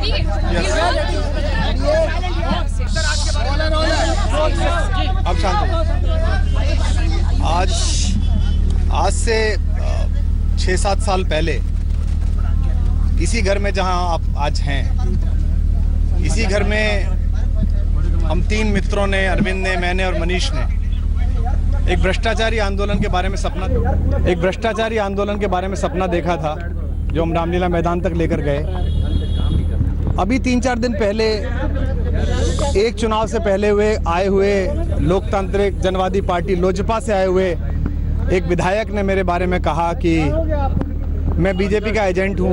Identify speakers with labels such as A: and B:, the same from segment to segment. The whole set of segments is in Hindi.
A: अब शांत हो। आज से 6-7 साल पहले इसी घर में जहां आप आज हैं, इसी घर में हम 3 मित्रों ने, अरविंद ने, मैंने और मनीष ने एक भ्रष्टाचारी आंदोलन के बारे में सपना देखा था, जो हम रामलीला मैदान तक लेकर गए। अभी 3-4 दिन पहले एक चुनाव से पहले आए हुए लोकतांत्रिक जनवादी पार्टी लोजपा से आए हुए एक विधायक ने मेरे बारे में कहा कि मैं बीजेपी का एजेंट हूँ।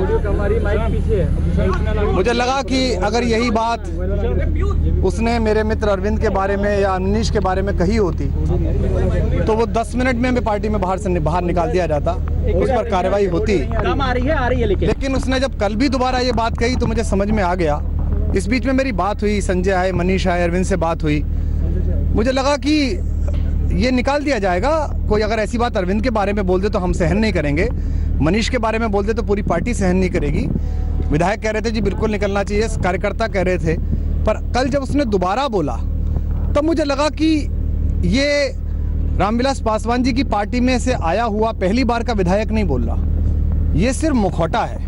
A: मुझे लगा कि अगर यही बात उसने मेरे मित्र अरविंद के बारे में या मनीष के बारे में कही होती तो वो 10 मिनट में हमें पार्टी में बाहर निकाल दिया जाता, उस पर कार्रवाई होती।
B: आ रही है
A: लेकिन उसने जब कल भी दोबारा ये बात कही तो मुझे समझ में आ गया। इस बीच में मेरी बात हुई, संजय आए, मनीष आए, अरविंद से बात हुई। मुझे लगा कि ये निकाल दिया जाएगा। कोई अगर ऐसी बात अरविंद के बारे में बोल दे तो हम सहन नहीं करेंगे, मनीष के बारे में बोल दे तो पूरी पार्टी सहन नहीं करेगी। विधायक कह रहे थे जी बिल्कुल निकलना चाहिए, कार्यकर्ता कह रहे थे, पर कल जब उसने दोबारा बोला तब मुझे लगा कि ये रामविलास पासवान जी की पार्टी में से आया हुआ पहली बार का विधायक नहीं बोल रहा, ये सिर्फ मुखौटा है,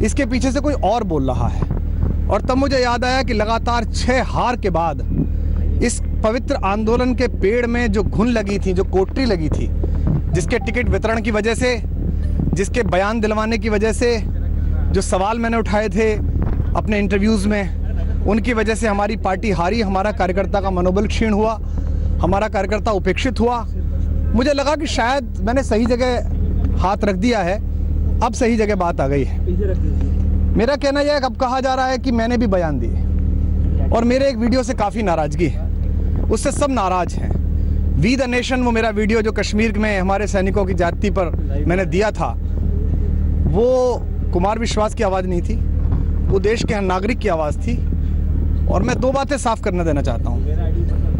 A: इसके पीछे से कोई और बोल रहा है। और तब मुझे याद आया कि लगातार 6 हार के बाद इस पवित्र आंदोलन के पेड़ में जो घुन लगी थी, जो कोटरी लगी थी, जिसके टिकट वितरण की वजह से, जिसके बयान दिलवाने की वजह से, जो सवाल मैंने उठाए थे अपने इंटरव्यूज़ में, उनकी वजह से हमारी पार्टी हारी, हमारा कार्यकर्ता का मनोबल क्षीण हुआ, हमारा कार्यकर्ता उपेक्षित हुआ। मुझे लगा कि शायद मैंने सही जगह हाथ रख दिया है, अब सही जगह बात आ गई है। मेरा कहना यह है, अब कहा जा रहा है कि मैंने भी बयान दिए और मेरे एक वीडियो से काफ़ी नाराज़गी है, उससे सब नाराज़ हैं। वी द नेशन, वो मेरा वीडियो जो कश्मीर में हमारे सैनिकों की जाति पर मैंने दिया था, वो कुमार विश्वास की आवाज़ नहीं थी, वो देश के नागरिक की आवाज़ थी। और मैं 2 बातें साफ करना देना चाहता हूँ।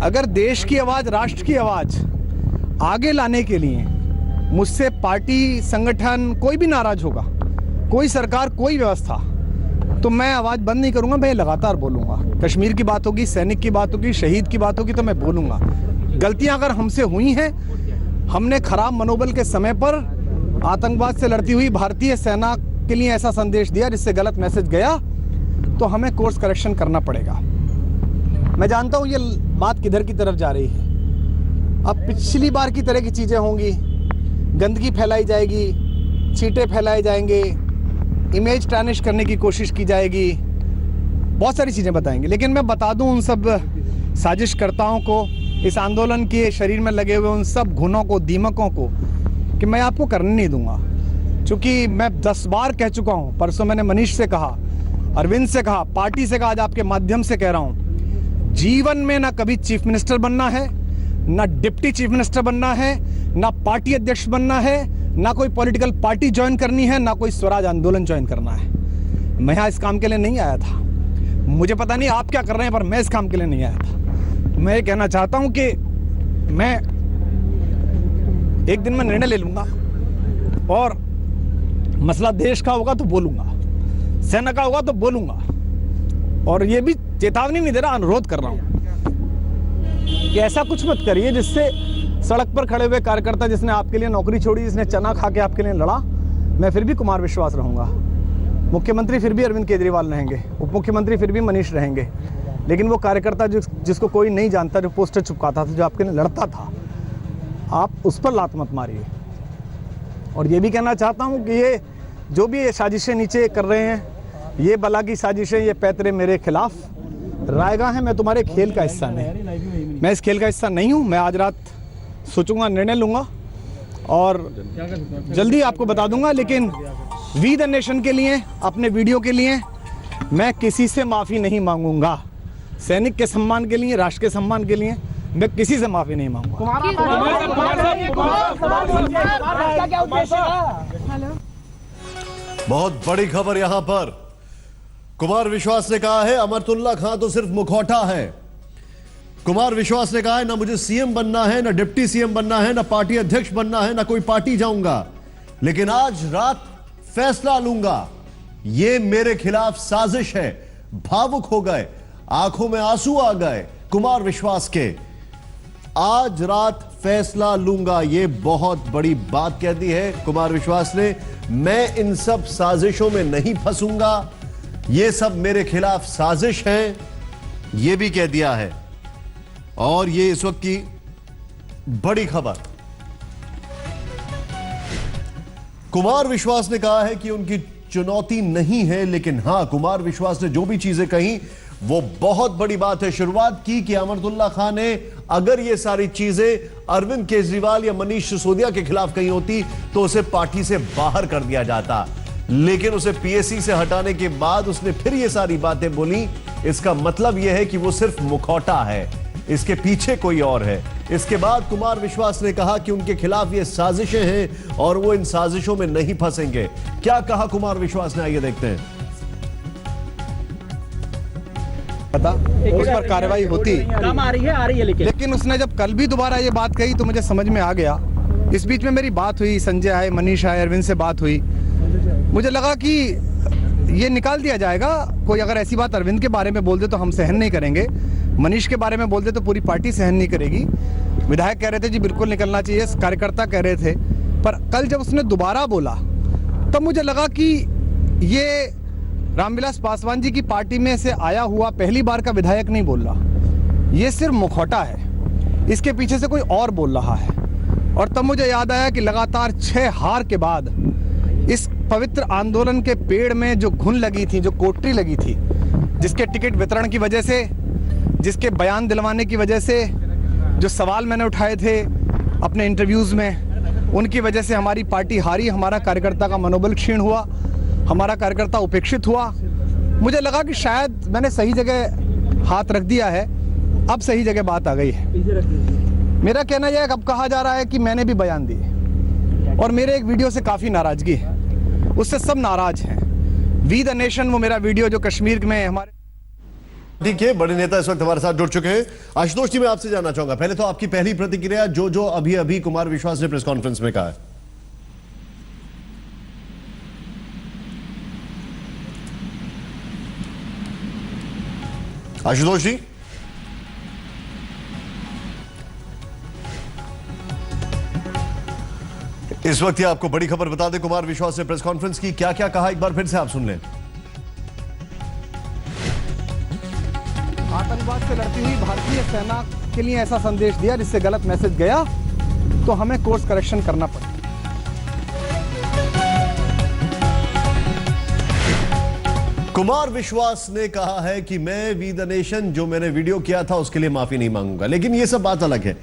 A: अगर देश की आवाज़, राष्ट्र की आवाज़ आगे लाने के लिए मुझसे पार्टी, संगठन, कोई भी नाराज़ होगा, कोई सरकार, कोई व्यवस्था, तो मैं आवाज़ बंद नहीं करूँगा, मैं लगातार बोलूँगा। कश्मीर की बात होगी, सैनिक की बात होगी, शहीद की बात होगी तो मैं बोलूँगा। गलतियाँ अगर हमसे हुई हैं, हमने खराब मनोबल के समय पर आतंकवाद से लड़ती हुई भारतीय सेना के लिए ऐसा संदेश दिया जिससे गलत मैसेज गया, तो हमें कोर्स करेक्शन करना पड़ेगा। मैं जानता हूँ ये बात किधर की तरफ जा रही है। अब पिछली बार की तरह की चीज़ें होंगी, गंदगी फैलाई जाएगी, चींटे फैलाए जाएंगे, इमेज टैनिश करने की कोशिश की जाएगी, बहुत सारी चीज़ें बताएंगे। लेकिन मैं बता दूं उन सब साजिशकर्ताओं को, इस आंदोलन के शरीर में लगे हुए उन सब घुनों को, दीमकों को, कि मैं आपको करने नहीं दूंगा। क्योंकि मैं 10 बार कह चुका हूं, परसों मैंने मनीष से कहा, अरविंद से कहा, पार्टी से कहा, आज आपके माध्यम से कह रहा हूं, जीवन में ना कभी चीफ मिनिस्टर बनना है, ना डिप्टी चीफ मिनिस्टर बनना है, ना पार्टी अध्यक्ष बनना है, ना कोई पॉलिटिकल पार्टी ज्वाइन करनी है, ना कोई स्वराज आंदोलन ज्वाइन करना है। मैं यहाँ इस काम के लिए नहीं आया था। मुझे पता नहीं आप क्या कर रहे हैं, पर मैं इस काम के लिए नहीं आया था। मैं ये कहना चाहता हूँ कि मैं एक दिन में निर्णय ले लूँगा और मसला देश का होगा तो बोलूँगा, सेना का होगा तो बोलूँगा। और ये भी चेतावनी नहीं दे रहा, अनुरोध कर रहा हूँ कि ऐसा कुछ मत करिए जिससे सड़क पर खड़े हुए कार्यकर्ता, जिसने आपके लिए नौकरी छोड़ी, जिसने चना खा के आपके लिए लड़ा, मैं फिर भी कुमार विश्वास रहूँगा, मुख्यमंत्री फिर भी अरविंद केजरीवाल रहेंगे, उप मुख्यमंत्री फिर भी मनीष रहेंगे। लेकिन वो कार्यकर्ता जिसको कोई नहीं जानता, जो पोस्टर चिपकाता था, जो आपके लिए लड़ता था, आप उस पर लात मत मारिए। और ये भी कहना चाहता हूँ कि ये जो भी ये साजिशें नीचे कर रहे हैं, ये बला की साजिशें, ये पैतरे मेरे खिलाफ, रायगा है, मैं तुम्हारे खेल का हिस्सा नहीं, मैं इस खेल का हिस्सा नहीं हूँ। मैं आज रात सोचूंगा, निर्णय लूँगा और जल्दी आपको बता दूंगा। लेकिन वी द नेशन के लिए, अपने वीडियो के लिए मैं किसी से माफ़ी नहीं मांगूंगा। सैनिक के सम्मान के लिए, राष्ट्र के सम्मान के लिए मैं किसी से माफ़ी नहीं मांगूंगा।
C: बहुत बड़ी खबर यहां पर। कुमार विश्वास ने कहा है अमरतुल्ला खां तो सिर्फ मुखौटा है। कुमार विश्वास ने कहा है ना मुझे सीएम बनना है, ना डिप्टी सीएम बनना है, ना पार्टी अध्यक्ष बनना है, ना कोई पार्टी जाऊंगा, लेकिन आज रात फैसला लूंगा। ये मेरे खिलाफ साजिश है। भावुक हो गए, आंखों में आंसू आ गए कुमार विश्वास के। आज रात फैसला लूंगा, यह बहुत बड़ी बात कह दी है कुमार विश्वास ने। मैं इन सब साजिशों में नहीं फंसूंगा, यह सब मेरे खिलाफ साजिश है, यह भी कह दिया है। और यह इस वक्त की बड़ी खबर। कुमार विश्वास ने कहा है कि उनकी चुनौती नहीं है, लेकिन हां, कुमार विश्वास ने जो भी चीजें कही वो बहुत बड़ी बात है। शुरुआत की कि अमरतुल्ला खान ने अगर ये सारी चीजें अरविंद केजरीवाल या मनीष सिसोदिया के खिलाफ कही होती तो उसे पार्टी से बाहर कर दिया जाता, लेकिन उसे पीएससी से हटाने के बाद उसने फिर ये सारी बातें बोली। इसका मतलब यह है कि वो सिर्फ मुखौटा है, इसके पीछे कोई और है। इसके बाद कुमार विश्वास ने कहा कि उनके खिलाफ ये साजिशें हैं और वो इन साजिशों में नहीं फंसेंगे। क्या कहा कुमार विश्वास ने, आइए देखते हैं।
A: पता उस पर कार्रवाई होती,
B: कम आ रही है
A: लेकिन उसने जब कल भी दोबारा ये बात कही तो मुझे समझ में आ गया। इस बीच में मेरी बात हुई, संजय आए, मनीष आए, अरविंद से बात हुई। मुझे लगा कि ये निकाल दिया जाएगा। कोई अगर ऐसी बात अरविंद के बारे में बोल दे तो हम सहन नहीं करेंगे, मनीष के बारे में बोल दे तो पूरी पार्टी सहन नहीं करेगी। विधायक कह रहे थे जी बिल्कुल निकलना चाहिए, कार्यकर्ता कह रहे थे, पर कल जब उसने दोबारा बोला तब मुझे लगा कि ये रामविलास पासवान जी की पार्टी में से आया हुआ पहली बार का विधायक नहीं बोल रहा, ये सिर्फ मुखौटा है, इसके पीछे से कोई और बोल रहा है। और तब मुझे याद आया कि लगातार 6 हार के बाद इस पवित्र आंदोलन के पेड़ में जो घुन लगी थी, जो कोटरी लगी थी, जिसके टिकट वितरण की वजह से, जिसके बयान दिलवाने की वजह से, जो सवाल मैंने उठाए थे अपने इंटरव्यूज़ में, उनकी वजह से हमारी पार्टी हारी, हमारा कार्यकर्ता का मनोबल क्षीण हुआ, हमारा कार्यकर्ता उपेक्षित हुआ। मुझे लगा कि शायद मैंने सही जगह हाथ रख दिया है, अब सही जगह बात आ गई है। मेरा कहना यह है कि अब कहा जा रहा है कि मैंने भी बयान दिए और मेरे एक वीडियो से काफ़ी नाराज़गी है, उससे सब नाराज हैं। वी द नेशन, वो मेरा वीडियो जो कश्मीर में हमारे,
C: ठीक है, बड़े नेता इस वक्त हमारे साथ जुड़ चुके हैं। आशुतोष जी, मैं आपसे जानना चाहूंगा, पहले तो आपकी पहली प्रतिक्रिया जो अभी अभी कुमार विश्वास ने प्रेस कॉन्फ्रेंस में कहा है। आशुतोष जी, इस वक्त ये आपको बड़ी खबर बता दें, कुमार विश्वास ने प्रेस कॉन्फ्रेंस की, क्या क्या कहा एक बार फिर से आप सुन लें।
A: आतंकवाद से लड़ती हुई भारतीय सेना के लिए ऐसा संदेश दिया जिससे गलत मैसेज गया तो हमें कोर्स करेक्शन करना पड़ा।
C: कुमार विश्वास ने कहा है कि मैं वी द नेशन, जो मैंने वीडियो किया था उसके लिए माफी नहीं मांगूंगा, लेकिन यह सब बात अलग है।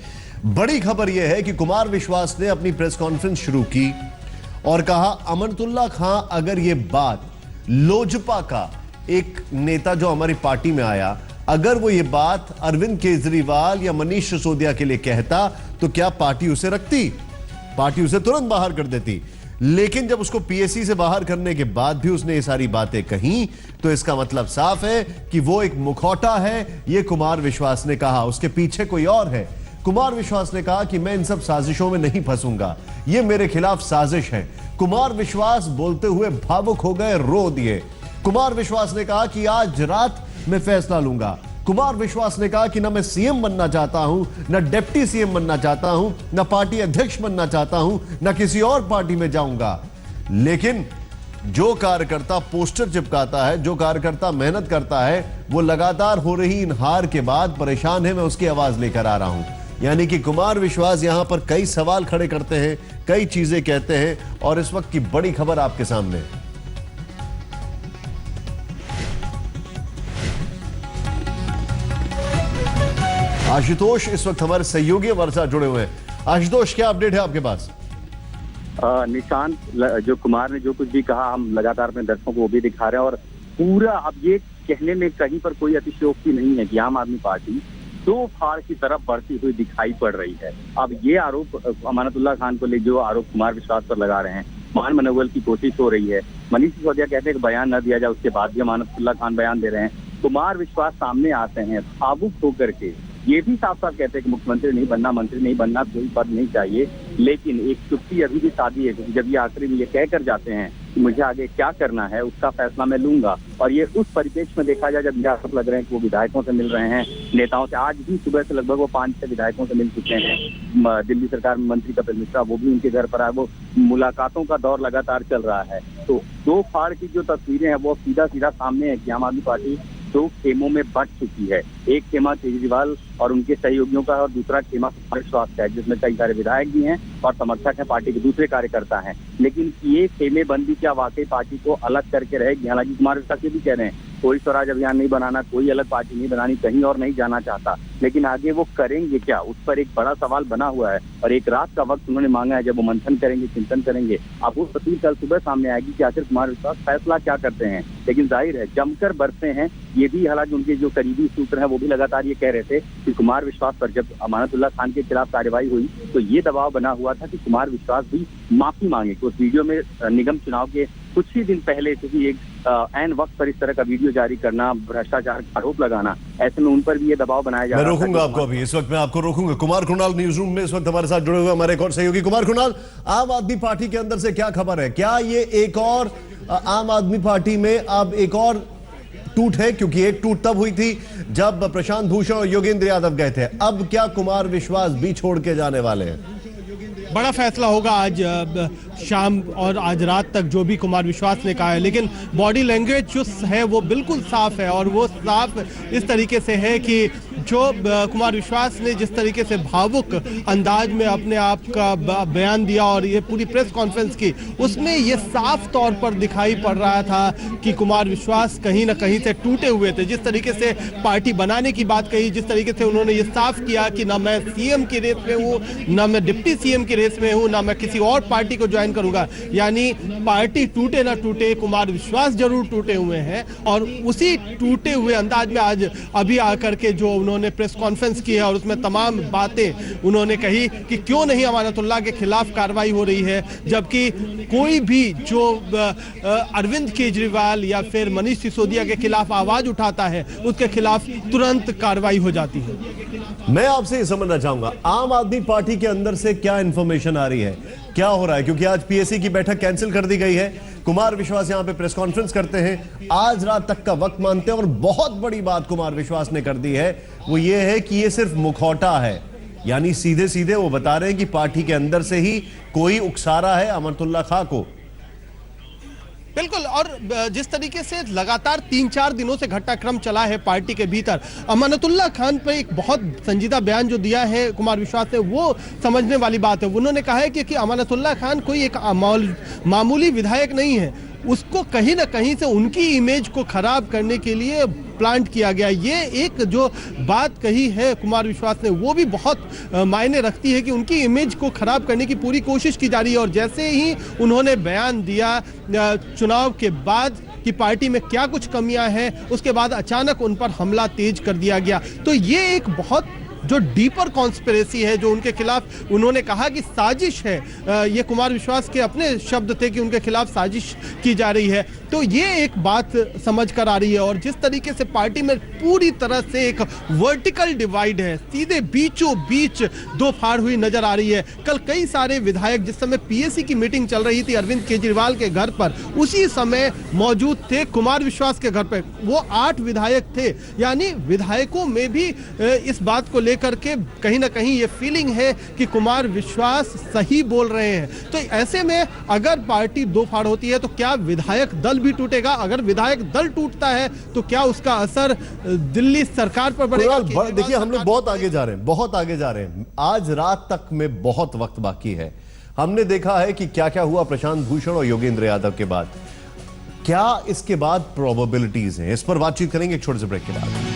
C: बड़ी खबर यह है कि कुमार विश्वास ने अपनी प्रेस कॉन्फ्रेंस शुरू की और कहा अमरतुल्ला खां अगर यह बात लोजपा का एक नेता जो हमारी पार्टी में आया, अगर वो ये बात अरविंद केजरीवाल या मनीष सिसोदिया के लिए कहता तो क्या पार्टी उसे रखती? पार्टी उसे तुरंत बाहर कर देती। लेकिन जब उसको पीएससी से बाहर करने के बाद भी उसने ये सारी बातें कही तो इसका मतलब साफ है कि वो एक मुखौटा है, ये कुमार विश्वास ने कहा, उसके पीछे कोई और है। कुमार विश्वास ने कहा कि मैं इन सब साजिशों में नहीं फंसूंगा, ये मेरे खिलाफ साजिश है। कुमार विश्वास बोलते हुए भावुक हो गए, रो दिए। कुमार विश्वास ने कहा कि आज रात मैं फैसला लूंगा। कुमार विश्वास ने कहा कि ना मैं सीएम बनना चाहता हूं, ना डिप्टी सीएम बनना चाहता हूं, ना पार्टी अध्यक्ष बनना चाहता हूं, ना किसी और पार्टी में जाऊंगा। लेकिन जो कार्यकर्ता पोस्टर चिपकाता है, जो कार्यकर्ता मेहनत करता है, वो लगातार हो रही इन हार के बाद परेशान है, मैं उसकी आवाज लेकर आ रहा हूं। यानी कि कुमार विश्वास यहां पर कई सवाल खड़े करते हैं, कई चीजें कहते हैं और इस वक्त की बड़ी खबर आपके सामने। आशुतोष इस वक्त हमारे सहयोगी हमारे साथ जुड़े हुए हैं। आशुतोष, क्या अपडेट है आपके पास?
D: निशांत, जो कुमार ने जो कुछ भी कहा हम लगातार अपने दर्शकों को वो भी दिखा रहे हैं और पूरा अब ये कहने में कहीं पर कोई अतिशयोक्ति नहीं है कि आम आदमी पार्टी दो फाड़ की तरफ बढ़ती हुई दिखाई पड़ रही है। अब ये आरोप अमानतुल्लाह खान को ले, जो आरोप कुमार विश्वास पर लगा रहे हैं, मान मनोबल की कोशिश हो रही है। मनीष सिसोदिया कहते हैं कि बयान न दिया जाए, उसके बाद भी अमानतुल्लाह खान बयान दे रहे हैं। कुमार विश्वास सामने आते हैं भावुक होकर के, ये भी साफ साफ कहते हैं कि मुख्यमंत्री नहीं बनना, मंत्री नहीं बनना, कोई पद नहीं चाहिए। लेकिन एक चुप्पी अभी भी साधी है, जब ये आखिरी में ये कहकर जाते हैं कि मुझे आगे क्या करना है उसका फैसला मैं लूंगा। और ये उस परिप्रेक्ष्य में देखा जाए जब आरोप लग रहे हैं कि वो विधायकों से मिल रहे हैं, नेताओं से। आज भी सुबह से लगभग वो 5-6 विधायकों से मिल चुके हैं। दिल्ली सरकार में मंत्री कपिल मिश्रा वो भी उनके घर पर आए। वो मुलाकातों का दौर लगातार चल रहा है। तो दो फाड़ की जो तस्वीरें हैं वो सीधा सीधा सामने है कि आम आदमी पार्टी दो खेमों में बंट चुकी है। एक खेमा केजरीवाल और उनके सहयोगियों का और दूसरा खेमा कुमार विश्वास का है, जिसमें कई सारे विधायक भी हैं और समर्थक हैं, पार्टी के दूसरे कार्यकर्ता हैं। लेकिन ये खेमेबंदी क्या वाकई पार्टी को अलग करके रहेगी? हालांकि कुमार विश्वास ये भी कह रहे हैं कोई स्वराज अभियान नहीं बनाना, कोई अलग पार्टी नहीं बनानी, कहीं और नहीं जाना चाहता। लेकिन आगे वो करेंगे क्या, उस पर एक बड़ा सवाल बना हुआ है। और एक रात का वक्त उन्होंने मांगा है जब वो मंथन करेंगे, चिंतन करेंगे। अब वो तस्वीर कल सुबह सामने आएगी कि आखिर कुमार विश्वास फैसला क्या करते हैं। लेकिन जाहिर है जमकर बरसते हैं ये भी। हालांकि उनके जो करीबी सूत्र हैं वो भी लगातार ये कह रहे थे कि कुमार विश्वास पर जब अमानतुल्लाह खान के खिलाफ कार्रवाई हुई तो ये दबाव बना हुआ था कि कुमार विश्वास भी माफी मांगे। उस वीडियो में निगम चुनाव के कुछ ही दिन पहले क्योंकि एक ऐन वक्त पर इस तरह का वीडियो जारी करना, भ्रष्टाचार का आरोप लगाना, ऐसे में उन पर भी ये दबाव बनाया जा रहा है।
C: मैं रोकूंगा आपको अभी, इस वक्त मैं आपको रोकूंगा। कुमार कृणाल न्यूज रूम में इस वक्त हमारे साथ जुड़े हुए हमारे एक और सहयोगी। कुमार कृणाल, आम आदमी पार्टी के अंदर से क्या खबर है? क्या ये एक और आम आदमी पार्टी में अब एक और टूट है? क्योंकि एक टूट तब हुई थी जब प्रशांत भूषण और योगेंद्र यादव गए थे। अब क्या कुमार विश्वास भी छोड़ के जाने वाले हैं?
B: बड़ा फैसला होगा आज शाम और आज रात तक, जो भी कुमार विश्वास ने कहा है। लेकिन बॉडी लैंग्वेज जो है वो बिल्कुल साफ है, और वो साफ इस तरीके से है कि जो कुमार विश्वास ने जिस तरीके से भावुक अंदाज में अपने आप का बयान दिया और ये पूरी प्रेस कॉन्फ्रेंस की, उसमें ये साफ तौर पर दिखाई पड़ रहा था कि कुमार विश्वास कहीं ना कहीं से टूटे हुए थे। जिस तरीके से पार्टी बनाने की बात कही, जिस तरीके से उन्होंने ये साफ किया कि ना मैं सीएम की रेस में हूँ, ना मैं डिप्टी सीएम की रेस में हूँ, ना मैं किसी और पार्टी को ज्वाइन करूंगा। यानी पार्टी टूटे ना टूटे, कुमार विश्वास जरूर टूटे हुए हैं। और उसी टूटे हुए अंदाज में आज अभी आकर के जो उन्होंने प्रेस कॉन्फ्रेंस की है और उसमें तमाम बातें उन्होंने कही कि क्यों नहीं अमानतुल्लाह के खिलाफ कार्रवाई हो रही है, जबकि कोई भी जो अरविंद केजरीवाल या फिर मनीष सिसोदिया के खिलाफ आवाज उठाता है उसके खिलाफ तुरंत कार्रवाई हो जाती है।
C: मैं आपसे ये समझना चाहूंगा, आम आदमी पार्टी के अंदर से क्या इंफॉर्मेशन आ रही है, क्या हो रहा है? क्योंकि आज पीएससी की बैठक कैंसिल कर दी गई है। कुमार विश्वास यहां पे प्रेस कॉन्फ्रेंस करते हैं, आज रात तक का वक्त मानते हैं। और बहुत बड़ी बात कुमार विश्वास ने कर दी है, वो ये है कि ये सिर्फ मुखौटा है। यानी सीधे सीधे वो बता रहे हैं कि पार्टी के अंदर से ही कोई उकसा रहा है अमानतुल्लाह खां को।
B: बिल्कुल, और जिस तरीके से लगातार 3-4 दिनों से घटनाक्रम चला है पार्टी के भीतर, अमानतुल्लाह खान पर एक बहुत संजीदा बयान जो दिया है कुमार विश्वास ने, वो समझने वाली बात है। उन्होंने कहा है कि अमानतुल्लाह खान कोई एक मामूली विधायक नहीं है, उसको कहीं ना कहीं से उनकी इमेज को खराब करने के लिए प्लांट किया गया। ये एक जो बात कही है कुमार विश्वास ने वो भी बहुत मायने रखती है कि उनकी इमेज को खराब करने की पूरी कोशिश की जा रही है। और जैसे ही उन्होंने बयान दिया चुनाव के बाद कि पार्टी में क्या कुछ कमियां हैं, उसके बाद अचानक उन पर हमला तेज कर दिया गया। तो ये एक बहुत जो डीपर कॉन्स्पिरेसी है, जो उनके खिलाफ उन्होंने कहा कि साजिश है, ये कुमार विश्वास के अपने शब्द थे कि उनके खिलाफ साजिश की जा रही है। तो ये एक बात समझ कर आ रही है। और जिस तरीके से पार्टी में पूरी तरह से एक वर्टिकल डिवाइड है, सीधे बीचों बीच दो फाड़ हुई नजर आ रही है। कल कई सारे विधायक, जिस समय पीएससी की मीटिंग चल रही थी अरविंद केजरीवाल के घर पर, उसी समय मौजूद थे कुमार विश्वास के घर पर। वो 8 विधायक थे। यानी विधायकों में भी इस बात को करके कहीं ना कहीं ये फीलिंग है कि कुमार विश्वास सही बोल रहे हैं। तो ऐसे में अगर पार्टी दो फाड़ होती है तो क्या विधायक दल भी टूटेगा? अगर विधायक दल टूटता है तो क्या उसका असर दिल्ली सरकार पर पड़ेगा?
C: देखिए, हम लोग बहुत आगे जा रहे हैं, बहुत आगे जा रहे हैं। आज रात तक में बहुत वक्त बाकी है। हमने देखा है कि क्या क्या हुआ प्रशांत भूषण और योगेंद्र यादव के बाद। क्या इसके बाद प्रोबेबिलिटीज हैं? इस पर बातचीत करेंगे एक छोटे से ब्रेक के बाद।